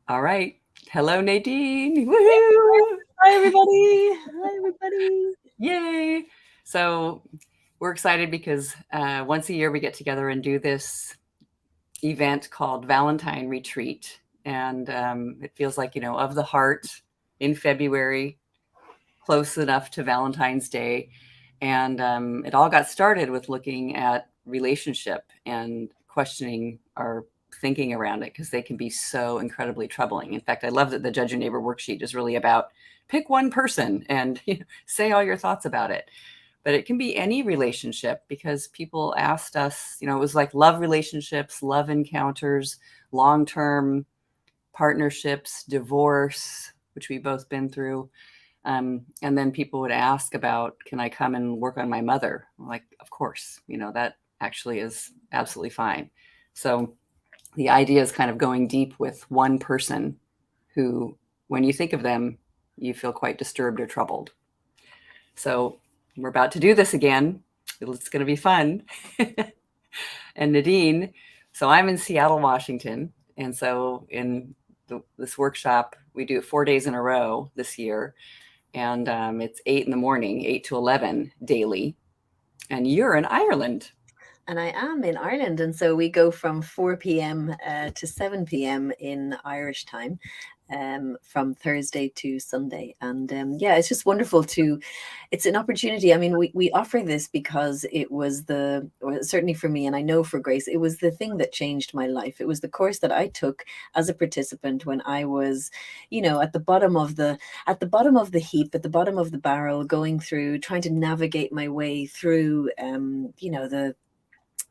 All right. Hello, Nadine. Woohoo! Hi, everybody. Hi, everybody. Yay. So we're excited because once a year we get together and do this event called Valentine Retreat. And it feels like, of the heart in February, close enough to Valentine's Day. And it all got started with looking at relationship and questioning our thinking around it because they can be so incredibly troubling. In fact, I love that the Judge Your Neighbor worksheet is really about pick one person and say all your thoughts about it. But it can be any relationship because people asked us, it was like love relationships, love encounters, long-term partnerships, divorce, which we've both been through. And then people would ask about, can I come and work on my mother? I'm like, of course, that actually is absolutely fine. So the idea is kind of going deep with one person who, when you think of them, you feel quite disturbed or troubled. So we're about to do this again. It's going to be fun. And Nadine, so I'm in Seattle, Washington. And so in this workshop, we do it 4 days in a row this year. And it's 8 in the morning, 8 to 11 daily. And you're in Ireland. And I am in Ireland. And so we go from 4 p.m. To 7 p.m. in Irish time. From Thursday to Sunday. And yeah, it's just wonderful it's an opportunity. I mean, we offer this because it was or certainly for me, and I know for Grace, it was the thing that changed my life. It was the course that I took as a participant when I was, at the bottom of the heap, at the bottom of the barrel, going through, trying to navigate my way through,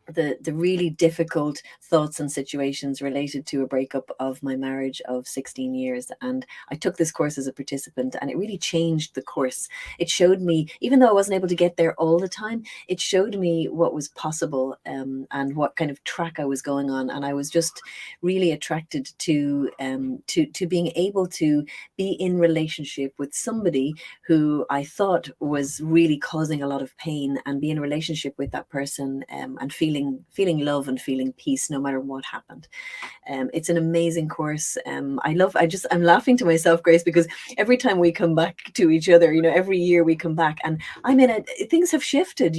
the really difficult thoughts and situations related to a breakup of my marriage of 16 years. And I took this course as a participant, and it really changed the course. It showed me, even though I wasn't able to get there all the time, it showed me what was possible, and what kind of track I was going on. And I was just really attracted to being able to be in relationship with somebody who I thought was really causing a lot of pain, and be in a relationship with that person, and feeling love and feeling peace no matter what happened. It's an amazing course. I'm laughing to myself, Grace, because every time we come back to each other, every year we come back, and things have shifted,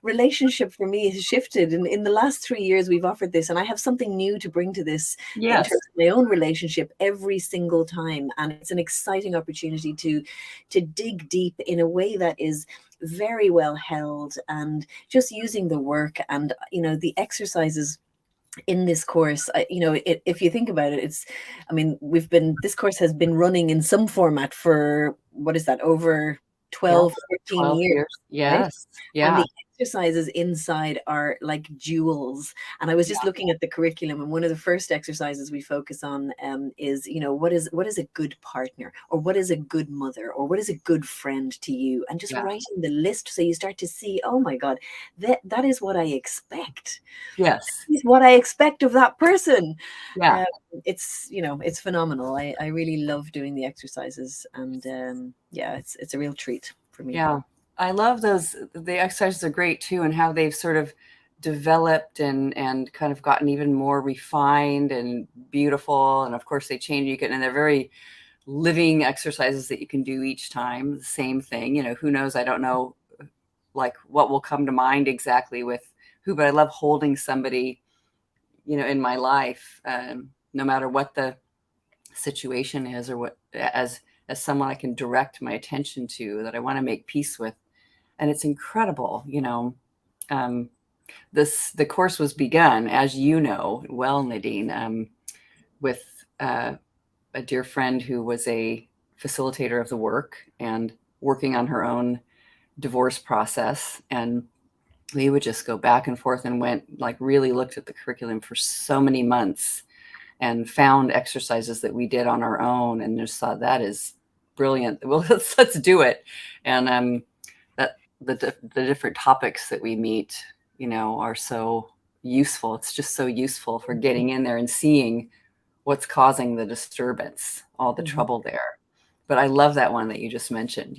relationship for me has shifted. And in the last 3 years we've offered this, and I have something new to bring to this in Yes. terms of my own relationship every single time. And it's an exciting opportunity to dig deep in a way that is very well held, and just using the work and the exercises in this course. If you think about it, this course has been running in some format for, what is that, over Yeah. 12, 14 12 years, years. right? Yes. And Yeah. the exercises inside are like jewels. And I was just looking at the curriculum, and one of the first exercises we focus on, is, what is a good partner, or what is a good mother, or what is a good friend to you, and just Yeah. writing the list, so you start to see, oh my God, that is what I expect. Yes. Is what I expect of that person. Yeah. Um, it's phenomenal. I really love doing the exercises, and yeah, it's a real treat for me. Yeah. I love those. The exercises are great too, and how they've sort of developed and kind of gotten even more refined and beautiful. And of course, they change. And they're very living exercises that you can do each time. The same thing. Who knows? I don't know, like what will come to mind exactly with who, but I love holding somebody, in my life, no matter what the situation is, or what, as someone I can direct my attention to, that I want to make peace with. And it's incredible. Um, the course was begun, as you know well, Nadine, with a dear friend who was a facilitator of the work and working on her own divorce process. And we would just go back and forth and really looked at the curriculum for so many months and found exercises that we did on our own, and just thought, that is brilliant. Well, let's do it. And that the different topics that we meet, are so useful. It's just so useful for getting in there and seeing what's causing the disturbance, all the Mhm. trouble there. But I love that one that you just mentioned.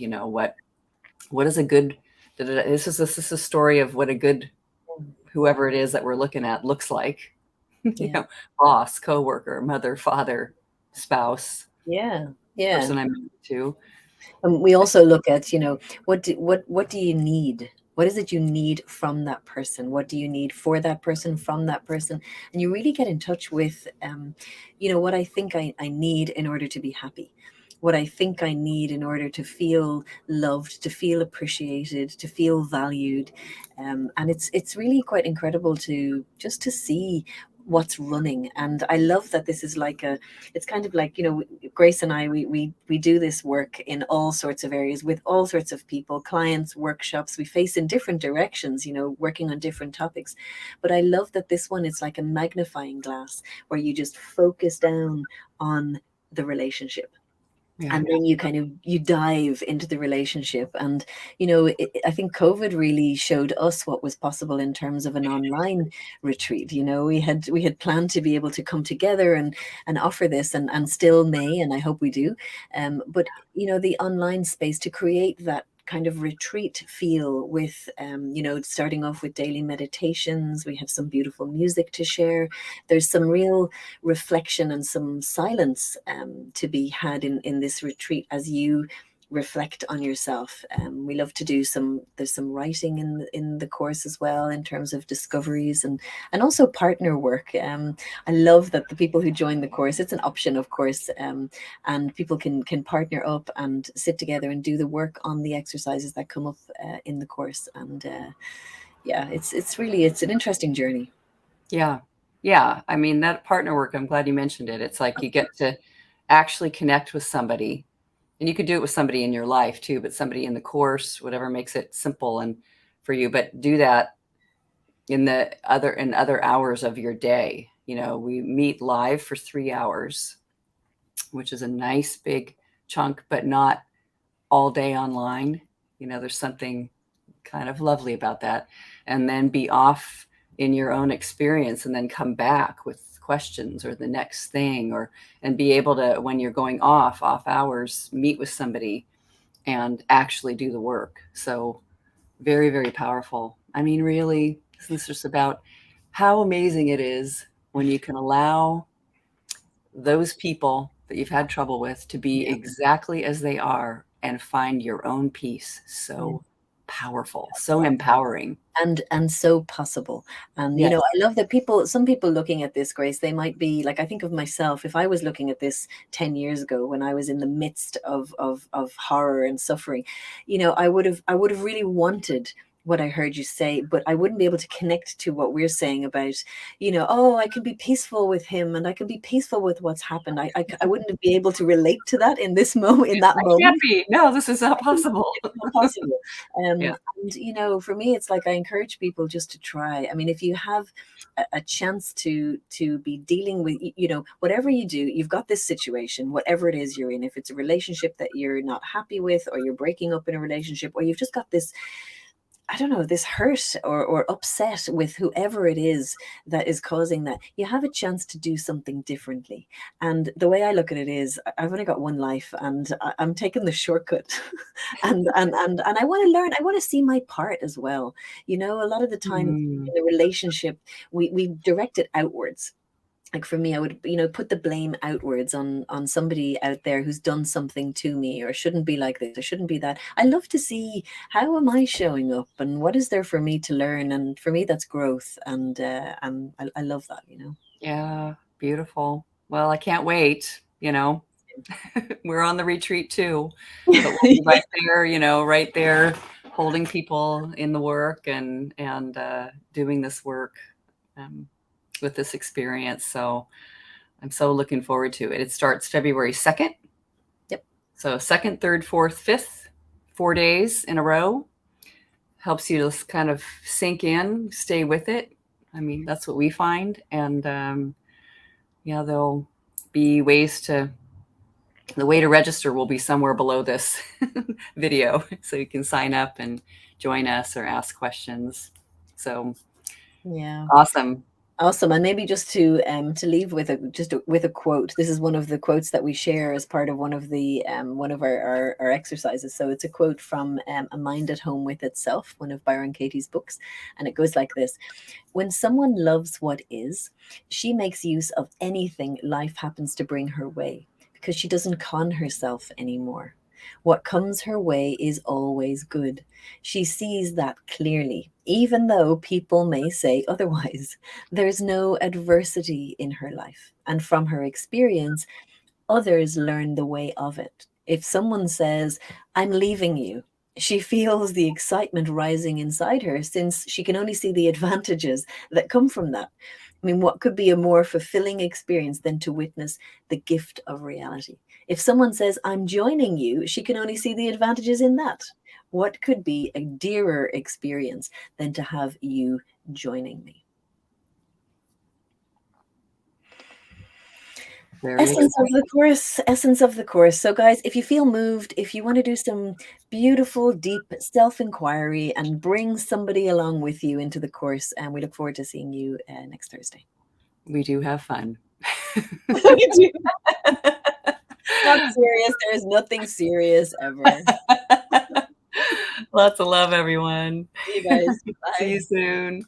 What is a good, this is a story of what a good, whoever it is that we're looking at, looks like. Yeah. Boss, coworker, mother, father, spouse, Yeah. Yeah. person I'm married to. And we also look at, what do you need? What is it you need from that person? What do you need for that person, from that person? And you really get in touch with, what I think I need in order to be happy. What I think I need in order to feel loved, to feel appreciated, to feel valued. And it's really quite incredible to just to see what's running. And I love that this is like it's kind of like, Grace and I, we do this work in all sorts of areas with all sorts of people, clients, workshops. We face in different directions, working on different topics. But I love that this one is like a magnifying glass where you just focus down on the relationship. Yeah. And then you dive into the relationship. And I think COVID really showed us what was possible in terms of an online retreat. We had planned to be able to come together and offer this, and still may, and I hope we do. But the online space to create that kind of retreat feel with, starting off with daily meditations. We have some beautiful music to share. There's some real reflection and some silence to be had in this retreat as you reflect on yourself. We love to do there's some writing in the course as well, in terms of discoveries and also partner work. I love that the people who join the course, it's an option, of course, and people can partner up and sit together and do the work on the exercises that come up in the course. And yeah, it's an interesting journey. Yeah. Yeah. I mean, that partner work, I'm glad you mentioned it. It's like you get to actually connect with somebody, and you could do it with somebody in your life too, but somebody in the course, whatever makes it simple and for you, but do that in other hours of your day. We meet live for 3 hours, which is a nice big chunk, but not all day online. There's something kind of lovely about that. And then be off in your own experience and then come back with questions or the next thing, and be able to, when you're going off hours, meet with somebody and actually do the work. So very, very powerful. I mean, really, this is just about how amazing it is when you can allow those people that you've had trouble with to be Yeah. exactly as they are and find your own peace. Yeah. So powerful, so empowering. And so possible. And Yes. I love that some people looking at this, Grace, they might be like, I think of myself, if I was looking at this 10 years ago when I was in the midst of horror and suffering, I would have really wanted what I heard you say, but I wouldn't be able to connect to what we're saying about, oh, I can be peaceful with him and I can be peaceful with what's happened. I wouldn't be able to relate to that in this moment, in that I can't moment. be. No, this is not possible. It's not possible. Yeah. And for me, it's like I encourage people just to try. I mean, if you have a chance to be dealing with, whatever you do, you've got this situation, whatever it is you're in. If it's a relationship that you're not happy with, or you're breaking up in a relationship, or you've just got this, I don't know, this hurt or upset with whoever it is that is causing that, you have a chance to do something differently. And the way I look at it is, I've only got one life, and I'm taking the shortcut. And I want to learn, I want to see my part as well. A lot of the time Mm. in a relationship, we direct it outwards. Like for me, I would, put the blame outwards on somebody out there who's done something to me, or shouldn't be like this, or shouldn't be that. I love to see, how am I showing up, and what is there for me to learn. And for me, that's growth. And I love that. Yeah. Beautiful. Well, I can't wait. We're on the retreat too, but we'll be right there, right there holding people in the work and doing this work um, with this experience. So I'm so looking forward to it. It starts February 2nd. Yep. So 2nd, 3rd, 4th, 5th, 4 days in a row. Helps you to kind of sink in, stay with it. I mean, that's what we find. And yeah, there'll be the way to register will be somewhere below this video. So you can sign up and join us or ask questions. So Yeah. awesome. Awesome. And maybe just to leave with with a quote. This is one of the quotes that we share as part of one of our exercises. So it's a quote from A Mind at Home with Itself, one of Byron Katie's books, and it goes like this: when someone loves what is, she makes use of anything life happens to bring her way. because she doesn't con herself anymore. What comes her way is always good. She sees that clearly, even though people may say otherwise. There's no adversity in her life. And from her experience, others learn the way of it. If someone says, I'm leaving you, she feels the excitement rising inside her, since she can only see the advantages that come from that. I mean, what could be a more fulfilling experience than to witness the gift of reality? If someone says, I'm joining you, she can only see the advantages in that. What could be a dearer experience than to have you joining me? Very Essence of exciting. the course, essence of the course. So, guys, if you feel moved, if you want to do some beautiful, deep self inquiry and bring somebody along with you into the course, and we look forward to seeing you next Thursday. We do have fun. We do. Not serious. There is nothing serious ever. Lots of love, everyone. See you guys. See Bye. you soon.